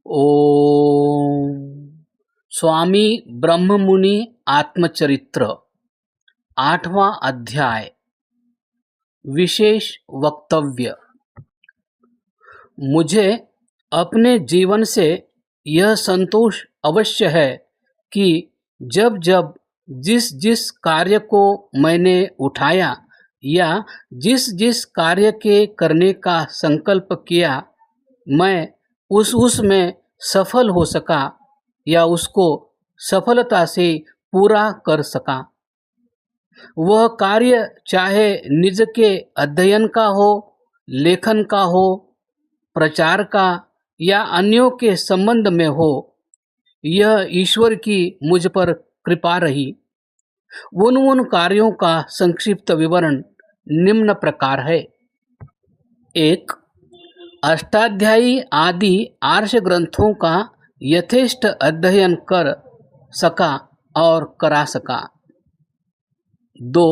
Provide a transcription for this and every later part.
ओम। स्वामी ब्रह्ममुनि आत्मचरित्र 8वां अध्याय। विशेष वक्तव्य। मुझे अपने जीवन से यह संतोष अवश्य है कि जब जब जिस जिस कार्य को मैंने उठाया या जिस जिस कार्य के करने का संकल्प किया, मैं उसमें सफल हो सका या उसको सफलता से पूरा कर सका। वह कार्य चाहे निज के अध्ययन का हो, लेखन का हो, प्रचार का या अन्यों के संबंध में हो, यह ईश्वर की मुझ पर कृपा रही। उन कार्यों का संक्षिप्त विवरण निम्न प्रकार है। 1. अष्टाध्यायी आदि आर्ष ग्रंथों का यथेष्ट अध्ययन कर सका और करा सका। 2.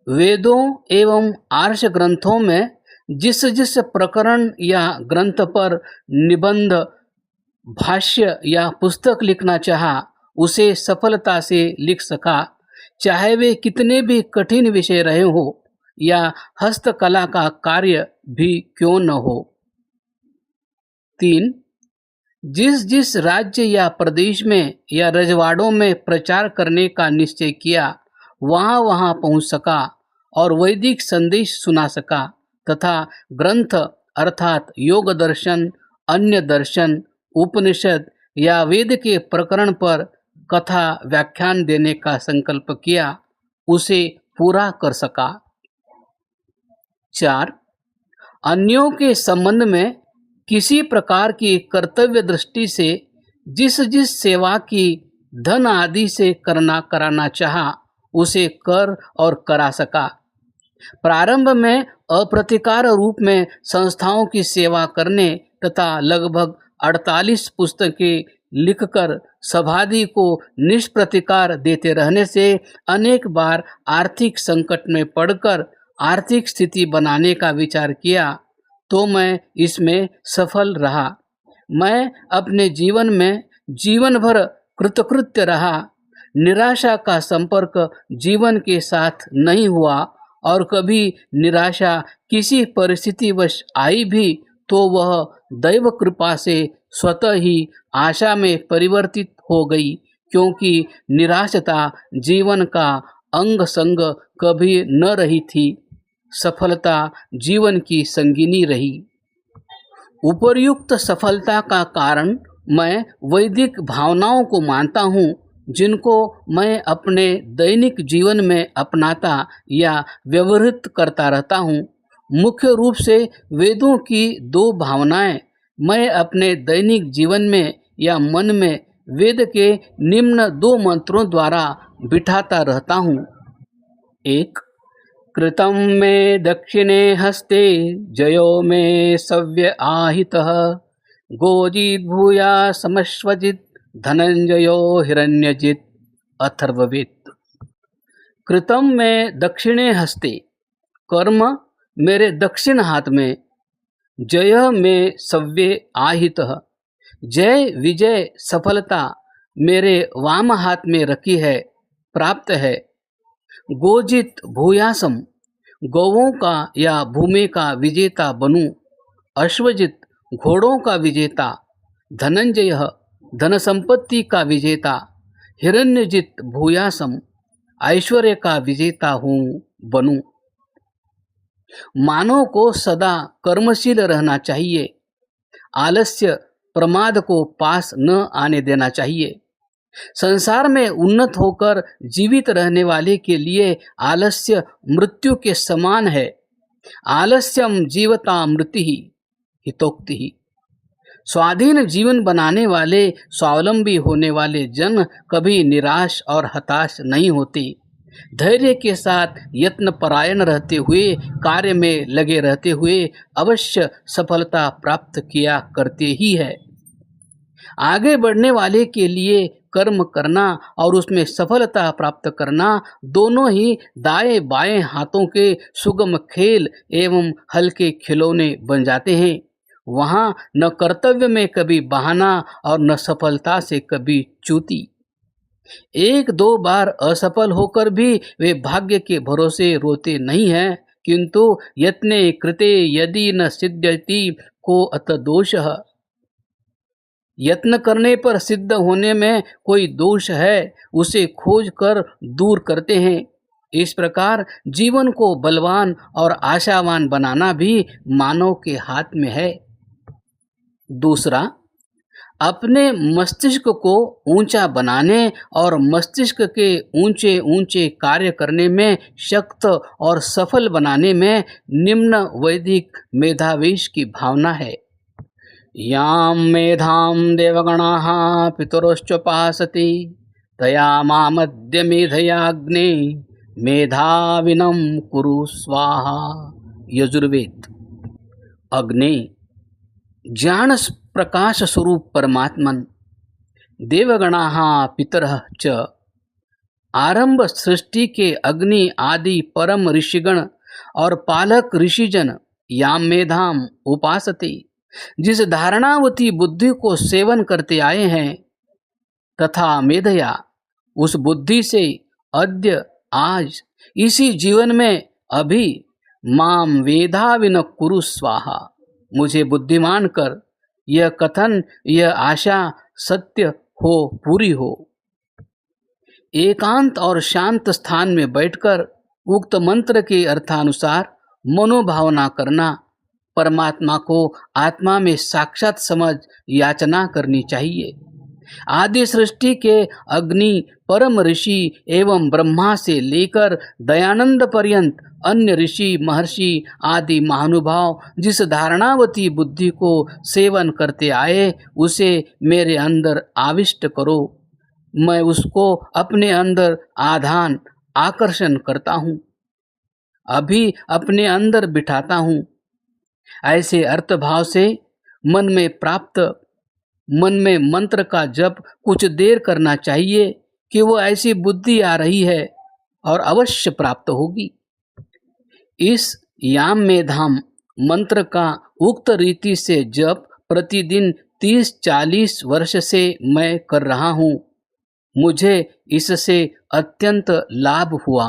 वेदों एवं आर्ष ग्रंथों में जिस जिस प्रकरण या ग्रंथ पर निबंध, भाष्य या पुस्तक लिखना चाहा, उसे सफलता से लिख सका, चाहे वे कितने भी कठिन विषय रहे हो या हस्तकला का कार्य भी क्यों न हो। 3. जिस जिस राज्य या प्रदेश में या रजवाड़ों में प्रचार करने का निश्चय किया, वहाँ वहाँ पहुँच सका और वैदिक संदेश सुना सका तथा ग्रंथ अर्थात योग दर्शन, अन्य दर्शन, उपनिषद या वेद के प्रकरण पर कथा व्याख्यान देने का संकल्प किया, उसे पूरा कर सका। 4. अन्यों के संबंध में किसी प्रकार की कर्तव्य दृष्टि से जिस जिस सेवा की धन आदि से कराना चाहा, उसे कर और करा सका। प्रारंभ में अप्रतिकार रूप में संस्थाओं की सेवा करने तथा लगभग 48 पुस्तकें लिखकर सभादि को निष्प्रतिकार देते रहने से अनेक बार आर्थिक संकट में पड़कर आर्थिक स्थिति बनाने का विचार किया, तो मैं इसमें सफल रहा। मैं अपने जीवन में जीवन भर कृतकृत्य रहा। निराशा का संपर्क जीवन के साथ नहीं हुआ और कभी निराशा किसी परिस्थितिवश आई भी तो वह दैव कृपा से स्वतः ही आशा में परिवर्तित हो गई, क्योंकि निराशता जीवन का अंग संग कभी न रही थी, सफलता जीवन की संगिनी रही। उपर्युक्त सफलता का कारण मैं वैदिक भावनाओं को मानता हूँ, जिनको मैं अपने दैनिक जीवन में अपनाता या व्यवहृत करता रहता हूँ। मुख्य रूप से वेदों की 2 भावनाएं मैं अपने दैनिक जीवन में या मन में वेद के निम्न 2 मंत्रों द्वारा बिठाता रहता हूँ। 1. कृतं मे दक्षिणे हस्ते जयो मे सव्य आहितः गोजीत भूया समश्वजित धनंजयो हिरण्यजित। अथर्ववेद। कृतं में दक्षिणे हस्ते, कर्म मेरे दक्षिण हाथ में, जय में सव्ये आहितः, जय विजय सफलता मेरे वाम हाथ में रखी है, प्राप्त है। गोजित भूयासम, गौओं का या भूमि का विजेता बनूं। अश्वजित, घोड़ों का विजेता। धनंजय, धन संपत्ति का विजेता। हिरण्यजित भूयासम, ऐश्वर्य का विजेता हूँ बनूं। मानव को सदा कर्मशील रहना चाहिए। आलस्य प्रमाद को पास न आने देना चाहिए। संसार में उन्नत होकर जीवित रहने वाले के लिए आलस्य मृत्यु के समान है। आलस्यम जीवता मृति ही हितोक्ति ही। स्वाधीन जीवन बनाने वाले, स्वावलंबी होने वाले जन कभी निराश और हताश नहीं होते। धैर्य के साथ यत्न परायण रहते हुए, कार्य में लगे रहते हुए अवश्य सफलता प्राप्त किया करते ही है। आगे बढ़ने वाले के लिए कर्म करना और उसमें सफलता प्राप्त करना दोनों ही दाएं बाएं हाथों के सुगम खेल एवं हल्के खिलौने बन जाते हैं। वहाँ न कर्तव्य में कभी बहाना और न सफलता से कभी च्युति। एक दो बार असफल होकर भी वे भाग्य के भरोसे रोते नहीं हैं, किंतु यत्ने कृते यदि न सिद्ध्यति को अत दोषः। यत्न करने पर सिद्ध होने में कोई दोष है, उसे खोज कर दूर करते हैं। इस प्रकार जीवन को बलवान और आशावान बनाना भी मानव के हाथ में है। दूसरा, अपने मस्तिष्क को ऊंचा बनाने और मस्तिष्क के ऊंचे ऊंचे कार्य करने में शक्त और सफल बनाने में निम्न वैदिक मेधावेश की भावना है। यां मेधां देवगणाः पितरोश्चोपासते तया मामद्य मेधयाग्ने मेधाविनं कुरु स्वाहा। यजुर्वेद। अग्नि ज्ञान प्रकाश स्वरूप परमात्मन, देवगणाः पितरः च, आरंभ सृष्टि के अग्नि आदि परम ऋषिगण और पालक ऋषिजन याम मेधाम उपासते, जिस धारणावती बुद्धि को सेवन करते आए हैं, तथा मेधया उस बुद्धि से अद्य आज इसी जीवन में अभी माम वेधाविन कुरु स्वाहा, मुझे बुद्धिमान कर, यह कथन यह आशा सत्य हो पूरी हो। एकांत और शांत स्थान में बैठकर उक्त मंत्र के अर्थानुसार मनोभावना करना, परमात्मा को आत्मा में साक्षात समझ याचना करनी चाहिए। आदि सृष्टि के अग्नि, परम ऋषि एवं ब्रह्मा से लेकर दयानंद पर्यंत अन्य ऋषि महर्षि आदि महानुभाव जिस धारणावती बुद्धि को सेवन करते आए, उसे मेरे अंदर आविष्ट करो। मैं उसको अपने अंदर आधान आकर्षण करता हूँ, अभी अपने अंदर बिठाता हूँ। ऐसे अर्थभाव से मन में मंत्र का जप कुछ देर करना चाहिए कि वो ऐसी बुद्धि आ रही है और अवश्य प्राप्त होगी। इस याम में धाम मंत्र का उक्त रीति से जप प्रतिदिन 30-40 वर्ष से मैं कर रहा हूँ। मुझे इससे अत्यंत लाभ हुआ।